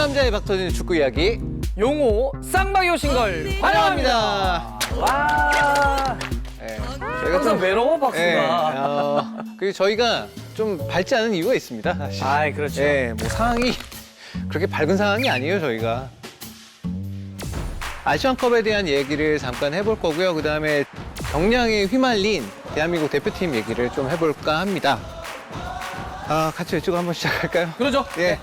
남자의 박 터지는 축구 이야기 용호 쌍방이 오신 걸 환영합니다. 와. 네, 저희가 좀 외로워 박수가. 그리고 저희가 좀 밝지 않은 이유가 있습니다. 사실. 아이 그렇죠. 네, 뭐 상황이 그렇게 밝은 상황이 아니에요, 저희가. 아시안컵에 대한 얘기를 잠깐 해볼 거고요. 그 다음에 경량에 휘말린 대한민국 대표팀 얘기를 좀 해볼까 합니다. 같이 외치고 한번 시작할까요? 그러죠. 예.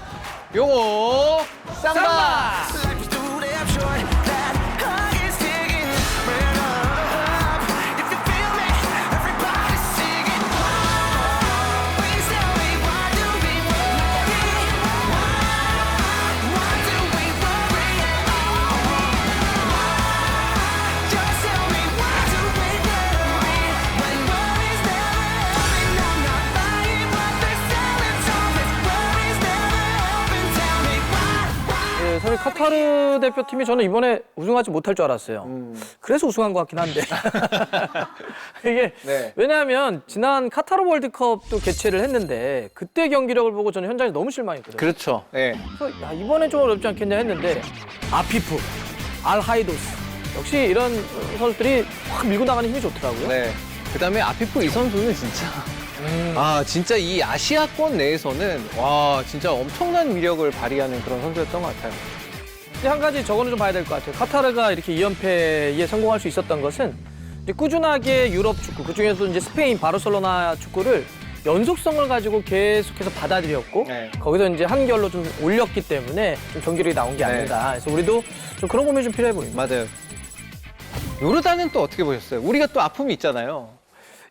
용호 쌍바! 사실 카타르 대표팀이 저는 이번에 우승하지 못할 줄 알았어요. 그래서 우승한 것 같긴 한데. 이게 네. 왜냐하면 지난 카타르 월드컵도 개최를 했는데 그때 경기력을 보고 저는 현장에서 너무 실망했거든요. 그렇죠. 네. 그래서 야, 이번엔 좀 어렵지 않겠냐 했는데 아피프, 알하이도스 역시 이런 선수들이 확 밀고 나가는 힘이 좋더라고요. 네. 그 다음에 아피프 이 선수는 진짜. 진짜 이 아시아권 내에서는 와, 진짜 엄청난 위력을 발휘하는 그런 선수였던 것 같아요. 근데 한 가지 저거는 좀 봐야 될 것 같아요. 카타르가 이렇게 2연패에 성공할 수 있었던 것은 이제 꾸준하게 유럽 축구, 그중에서 이제 스페인, 바르셀로나 축구를 연속성을 가지고 계속해서 받아들였고 네. 거기서 이제 한결로 좀 올렸기 때문에 좀 경기력이 나온 게 아닌가. 그래서 우리도 좀 그런 고민이 좀 필요해 보입니다. 맞아요. 요르단은 또 어떻게 보셨어요? 우리가 또 아픔이 있잖아요.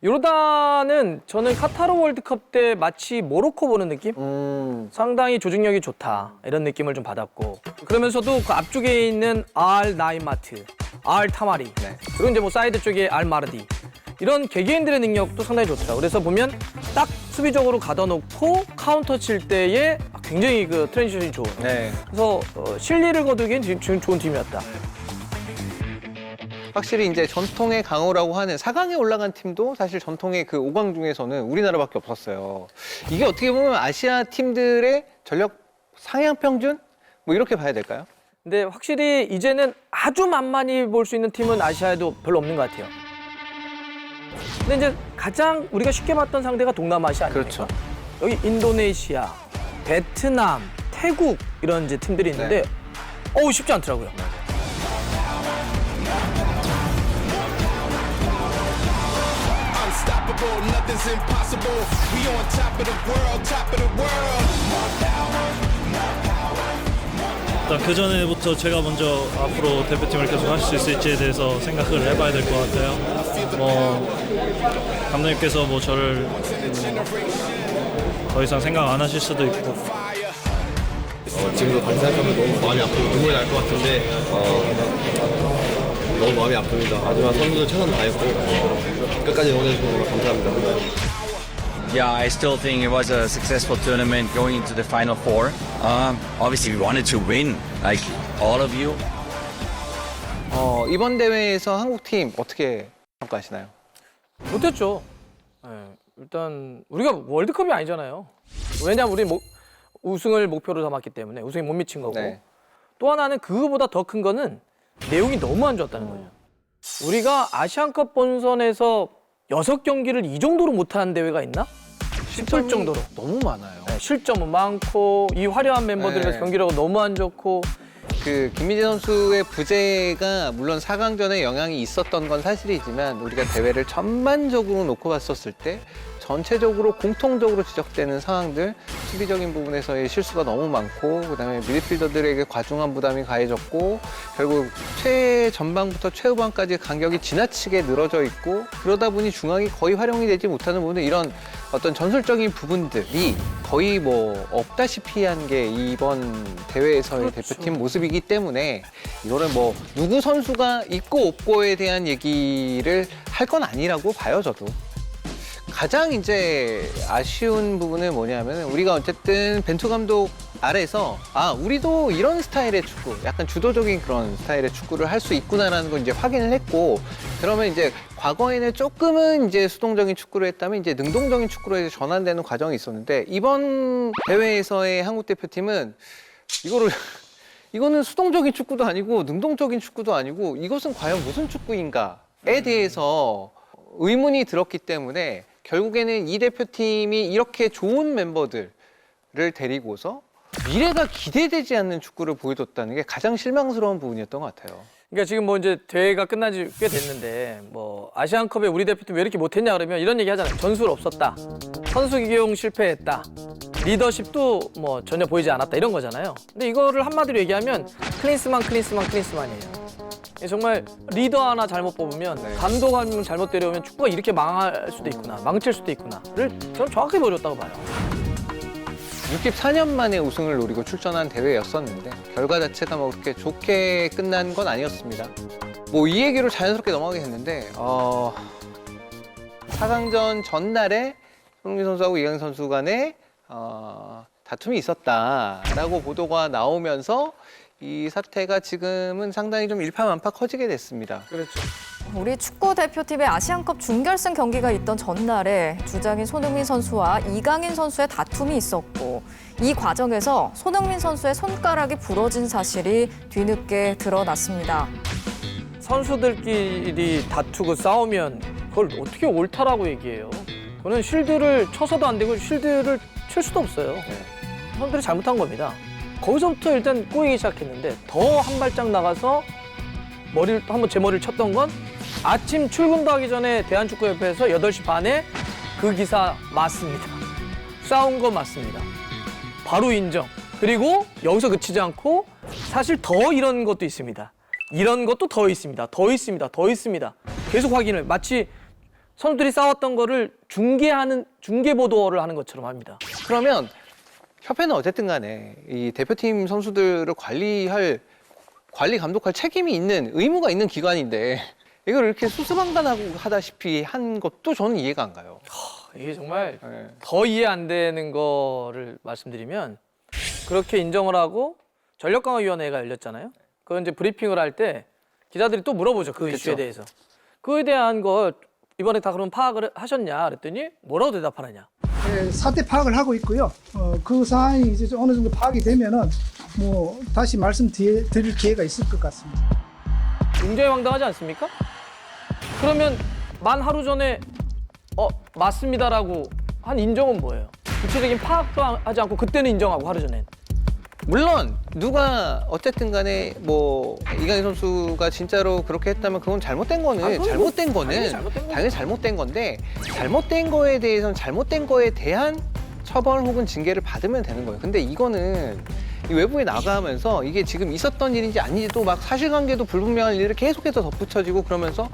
요르단은 저는 카타르 월드컵 때 마치 모로코 보는 느낌? 상당히 조직력이 좋다 이런 느낌을 좀 받았고 그러면서도 그 앞쪽에 있는 알 나이마트, 알 타마리 그리고 이제 뭐 사이드 쪽에 알 마르디 이런 개개인들의 능력도 상당히 좋더라고요. 그래서 보면 딱 수비적으로 가둬놓고 카운터 칠 때에 굉장히 그 트랜지션이 좋은 네. 그래서 실리를 거두기엔 지금 좋은 팀이었다. 확실히 이제 전통의 강호라고 하는 4강에 올라간 팀도 사실 전통의 그 5강 중에서는 우리나라밖에 없었어요. 이게 어떻게 보면 아시아 팀들의 전력 상향 평준? 뭐 이렇게 봐야 될까요? 근데 확실히 이제는 아주 만만히 볼 수 있는 팀은 아시아에도 별로 없는 것 같아요. 근데 이제 가장 우리가 쉽게 봤던 상대가 동남아시아 아닙니까? 그렇죠. 여기 인도네시아, 베트남, 태국 이런 이제 팀들이 있는데 쉽지 않더라고요. Nothing's impossible. We on top of the world, top of the world. 일단 그 전에부터 제가 먼저 앞으로 대표팀을 계속 할 수 있을지에 대해서 생각을 해봐야 될 것 같아요. 감독님께서 저를 더 이상 생각 안 하실 수도 있고. 지금도 다시 생각하면 너무 마음이 아프고 눈물이 날 것 같은데 너무 마음이 아픕니다. 하지만 선수들 최선 다했고 끝까지 응원해주셔서 감사합니다. Yeah, I still think it was a successful tournament going into the final four. Obviously, we wanted to win, like all of you. 이번 대회에서 한국팀 어떻게 평가하시나요? 못했죠. 일단 우리가 월드컵이 아니잖아요. 왜냐면 우리 우승을 목표로 삼았기 때문에 우승에 못 미친 거고. 네. 또 하나는 그거보다 더 큰 거는 내용이 너무 안 좋았다는 거예요. 우리가 아시안컵 본선에서 6경기를 이 정도로 못하는 대회가 있나? 싶을 정도로. 너무 많아요. 실점은 많고 이 화려한 멤버들에서 네. 경기력은 너무 안 좋고 그 김민재 선수의 부재가 물론 4강전에 영향이 있었던 건 사실이지만 우리가 대회를 전반적으로 놓고 봤었을 때 전체적으로 공통적으로 지적되는 상황들 수비적인 부분에서의 실수가 너무 많고 그다음에 미드필더들에게 과중한 부담이 가해졌고 결국 최전방부터 최후방까지 간격이 지나치게 늘어져 있고 그러다 보니 중앙이 거의 활용이 되지 못하는 부분은 이런 어떤 전술적인 부분들이 거의 없다시피 한 게 이번 대회에서의 대표팀 모습이기 때문에 이거는 누구 선수가 있고 없고에 대한 얘기를 할 건 아니라고 봐요, 저도. 가장 이제 아쉬운 부분은 뭐냐면 우리가 어쨌든 벤투 감독 아래서 우리도 이런 스타일의 축구, 약간 주도적인 그런 스타일의 축구를 할 수 있구나라는 걸 이제 확인을 했고 그러면 이제 과거에는 조금은 이제 수동적인 축구를 했다면 이제 능동적인 축구로 이제 전환되는 과정이 있었는데 이번 대회에서의 한국 대표팀은 이거를 이거는 수동적인 축구도 아니고 능동적인 축구도 아니고 이것은 과연 무슨 축구인가에 대해서 의문이 들었기 때문에 결국에는 이 대표팀이 이렇게 좋은 멤버들을 데리고서 미래가 기대되지 않는 축구를 보여줬다는 게 가장 실망스러운 부분이었던 것 같아요. 그러니까 지금 뭐 이제 대회가 끝난 지 꽤 됐는데 뭐 아시안컵에 우리 대표팀 왜 이렇게 못했냐 그러면 이런 얘기 하잖아요. 전술 없었다. 선수 기용 실패했다. 리더십도 뭐 전혀 보이지 않았다 이런 거잖아요. 근데 이거를 한마디로 얘기하면 클린스만이에요. 정말 리더 하나 잘못 뽑으면 감독 한 명 잘못 데려오면 축구가 이렇게 망할 수도 있구나, 망칠 수도 있구나를 저는 정확히 보여줬다고 봐요. 64년 만에 우승을 노리고 출전한 대회였었는데 결과 자체가 뭐 그렇게 좋게 끝난 건 아니었습니다. 뭐 이 얘기로 자연스럽게 넘어가겠는데 4강전 전날에 손흥민 선수하고 이강인 선수 간에 다툼이 있었다라고 보도가 나오면서 이 사태가 지금은 상당히 좀 일파만파 커지게 됐습니다. 그렇죠. 우리 축구 대표팀의 아시안컵 준결승 경기가 있던 전날에 주장인 손흥민 선수와 이강인 선수의 다툼이 있었고 이 과정에서 손흥민 선수의 손가락이 부러진 사실이 뒤늦게 드러났습니다. 선수들끼리 다투고 싸우면 그걸 어떻게 옳다라고 얘기해요. 그거는 쉴드를 쳐서도 안 되고 쉴드를 칠 수도 없어요. 선수들이 잘못한 겁니다. 거기서부터 일단 꼬이기 시작했는데 더 한 발짝 나가서 제 머리를 쳤던 건 아침 출근도 하기 전에 대한축구협회에서 8시 반에 그 기사 맞습니다. 싸운 거 맞습니다. 바로 인정. 그리고 여기서 그치지 않고 사실 더 이런 것도 있습니다. 이런 것도 더 있습니다. 더 있습니다. 계속 확인을 마치 선수들이 싸웠던 거를 중계 보도를 하는 것처럼 합니다. 그러면 협회는 어쨌든 간에 이 대표팀 선수들을 관리 감독할 책임이 있는 의무가 있는 기관인데 이걸 이렇게 수수방관하다시피 한 것도 저는 이해가 안 가요. 이게 정말 네. 더 이해 안 되는 거를 말씀드리면 그렇게 인정을 하고 전력강화위원회가 열렸잖아요. 그건 이제 브리핑을 할 때 기자들이 또 물어보죠. 그 그쵸. 이슈에 대해서. 그거에 대한 거 이번에 다 그럼 파악을 하셨냐 그랬더니 뭐라고 대답하느냐. 네, 사태 파악을 하고 있고요. 그 사안이 이제 어느 정도 파악이 되면은 뭐 다시 말씀드릴 기회가 있을 것 같습니다. 굉장히 황당하지 않습니까? 그러면 만 하루 전에 맞습니다라고 한 인정은 뭐예요? 구체적인 파악도 하지 않고 그때는 인정하고 하루 전엔. 물론 누가 어쨌든 간에 뭐 이강인 선수가 진짜로 그렇게 했다면 그건 잘못된 거는 당연히 잘못된 당연히 잘못된 건데 잘못된 거에 대해서는 잘못된 거에 대한 처벌 혹은 징계를 받으면 되는 거예요. 근데 이거는 이 외부에 나가면서 이게 지금 있었던 일인지 아닌지도 막 사실관계도 불분명한 일을 계속해서 덧붙여지고 그러면서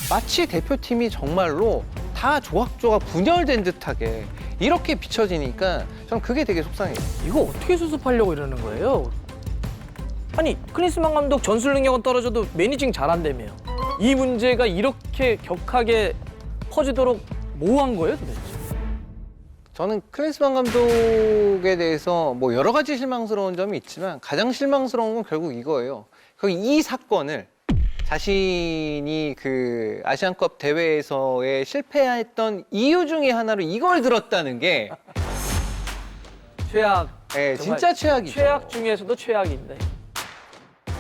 마치 대표팀이 정말로 다 조각조각 분열된 듯하게 이렇게 비춰지니까 저는 그게 되게 속상해요. 이거 어떻게 수습하려고 이러는 거예요? 아니 클린스만 감독 전술 능력은 떨어져도 매니징 잘한다며요. 이 문제가 이렇게 격하게 퍼지도록 뭐 한 거예요 도대체? 저는 클린스만 감독에 대해서 뭐 여러 가지 실망스러운 점이 있지만 가장 실망스러운 건 결국 이거예요. 이 사건을 자신이 그 아시안컵 대회에서의 실패했던 이유 중에 하나로 이걸 들었다는 게 최악. 네, 정말 진짜 최악이죠. 최악 중에서도 최악인데.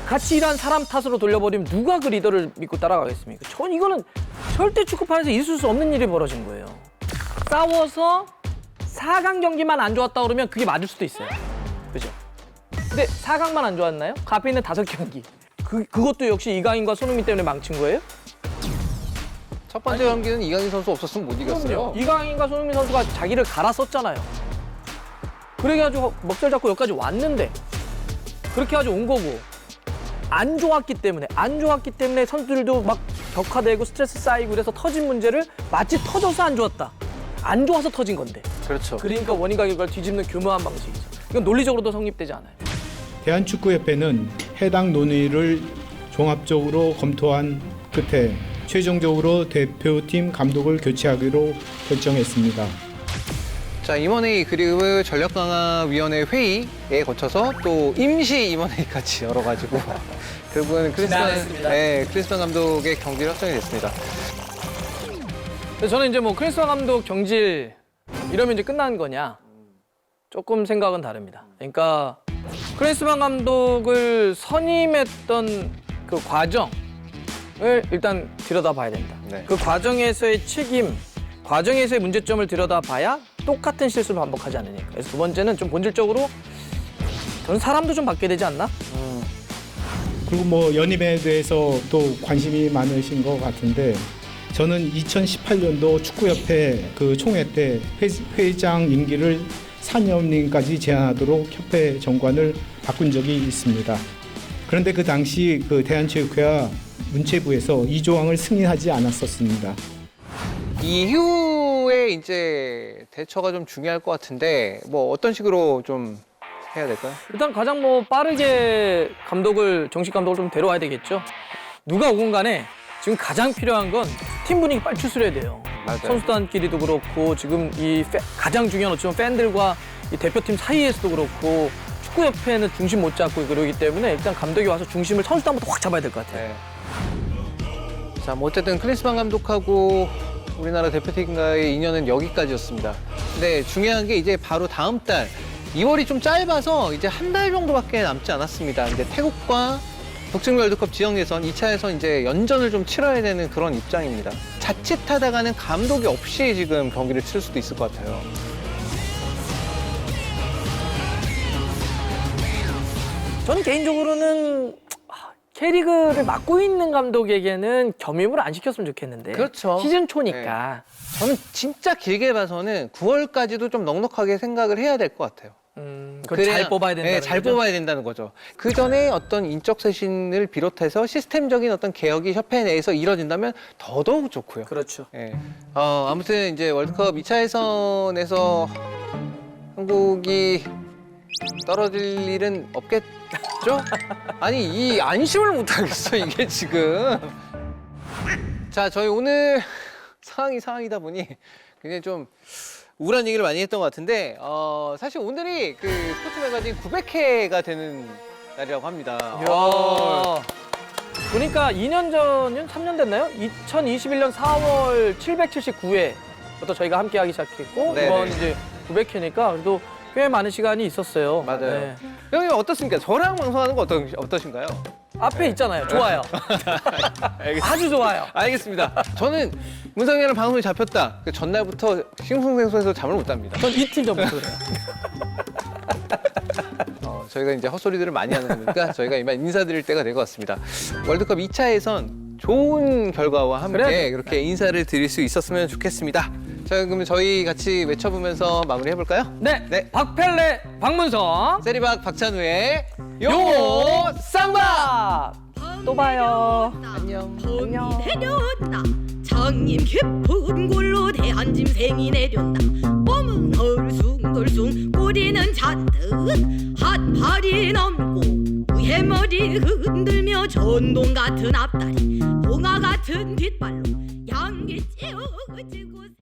같이 일한 사람 탓으로 돌려버리면 누가 그 리더를 믿고 따라가겠습니까? 전 이거는 절대 축구판에서 있을 수 없는 일이 벌어진 거예요. 싸워서 4강 경기만 안 좋았다 그러면 그게 맞을 수도 있어요. 그죠? 근데 4강만 안 좋았나요? 그 앞에 있는 5경기. 그것도 역시 이강인과 손흥민 때문에 망친 거예요? 첫 번째 경기는 이강인 선수 없었으면 못 이겼어요. 이강인과 손흥민 선수가 자기를 갈았었잖아요. 그래가지고 먹살 잡고 여기까지 왔는데 그렇게 해가지고 온 거고 안 좋았기 때문에 선수들도 막 격화되고 스트레스 쌓이고 그래서 터진 문제를 마치 터져서 안 좋았다. 안 좋아서 터진 건데. 그렇죠. 그러니까 원인과 결과를 뒤집는 교묘한 방식이죠. 이건 논리적으로도 성립되지 않아요. 대한축구협회는 해당 논의를 종합적으로 검토한 끝에 최종적으로 대표팀 감독을 교체하기로 결정했습니다. 자, 임원회의 그리고 전력강화위원회 회의에 거쳐서 또 임시 임원회의까지 열어가지고 결국은 클린스만 감독의 경질 확정이 됐습니다. 그래서 저는 이제 뭐 클린스만 감독 경질 이러면 이제 끝난 거냐? 조금 생각은 다릅니다. 그러니까 클린스만 감독을 선임했던 그 과정을 일단 들여다봐야 된다. 네. 그 과정에서의 책임, 과정에서의 문제점을 들여다봐야 똑같은 실수를 반복하지 않으니까. 그래서 두 번째는 좀 본질적으로 저는 사람도 좀 바뀌어야 되지 않나? 그리고 뭐 연임에 대해서 또 관심이 많으신 것 같은데 저는 2018년도 축구협회 그 총회 때 회장 임기를 4년까지 제한하도록 협회 정관을 바꾼 적이 있습니다. 그런데 그 당시 그 대한체육회와 문체부에서 이 조항을 승인하지 않았었습니다. 이후에 이제 대처가 좀 중요할 것 같은데 뭐 어떤 식으로 좀 해야 될까요? 일단 가장 뭐 빠르게 감독을, 정식 감독을 좀 데려와야 되겠죠. 누가 오건 간에 지금 가장 필요한 건 팀 분위기 빨리 추스려야 돼요. 맞아요. 선수단끼리도 그렇고 지금 가장 중요한 어쩌면 팬들과 이 대표팀 사이에서도 그렇고 축구협회는 중심 못 잡고 그러기 때문에 일단 감독이 와서 중심을 선수단부터 확 잡아야 될 것 같아요. 네. 자, 뭐 어쨌든 클린스만 감독하고 우리나라 대표팀과의 인연은 여기까지였습니다. 근데 중요한 게 이제 바로 다음 달 2월이 좀 짧아서 이제 한 달 정도밖에 남지 않았습니다. 이제 태국과 북중 월드컵 지역 예선 2차에서 이제 연전을 좀 치러야 되는 그런 입장입니다. 자칫하다가는 감독이 없이 지금 경기를 칠 수도 있을 것 같아요. 저는 개인적으로는 K리그를 맡고 있는 감독에게는 겸임을 안 시켰으면 좋겠는데. 그렇죠. 시즌 초니까. 저는 진짜 길게 봐서는 9월까지도 좀 넉넉하게 생각을 해야 될 것 같아요. 그걸 잘 뽑아야 된다는 네, 잘 거죠? 뽑아야 된다는 거죠. 그 전에 어떤 인적 쇄신을 비롯해서 시스템적인 어떤 개혁이 협회 내에서 이뤄진다면 더더욱 좋고요. 그렇죠. 예. 아무튼 이제 월드컵 2차 예선에서 한국이 떨어질 일은 없겠죠? 아니 이 안심을 못 하겠어 이게 지금. 자, 저희 오늘 상황이다 보니 굉장히 좀 우울한 얘기를 많이 했던 것 같은데 사실 오늘이 그 스포츠 매거진 900회가 되는 날이라고 합니다. 이야. 보니까 2년 전이면 3년 됐나요? 2021년 4월 779회부터 저희가 함께하기 시작했고 네네. 이번 이제 900회니까 그래도 꽤 많은 시간이 있었어요. 맞아요. 네. 형님 어떻습니까? 저랑 방송하는 거 어떠신가요? 앞에 있잖아요. 좋아요. 아주 좋아요. 알겠습니다. 저는 문성현이랑 방송이 잡혔다. 그 전날부터 싱숭생숭해서 잠을 못 잡니다. 전 이틀 전부터 그래요. 저희가 이제 헛소리들을 많이 하는 거니까 저희가 이만 인사드릴 때가 될 것 같습니다. 월드컵 2차 예선 좋은 결과와 함께 그래. 그렇게 인사를 드릴 수 있었으면 좋겠습니다. 자, 그럼 저희 같이 외쳐보면서 마무리해볼까요? 네. 네. 박펠레, 박문성, 세리박 박찬우의 요 쌍밥! 또 봐요. 안녕. 안녕. 내렸다 장님 깊은 골로 대한 짐승이 내렸다 몸은 얼숭덜숭 꼬리는 잔뜩 한 팔이 넘고 위에 머리 흔들며 전동 같은 앞다리 봉화 같은 뒷발로 양기 찌어지고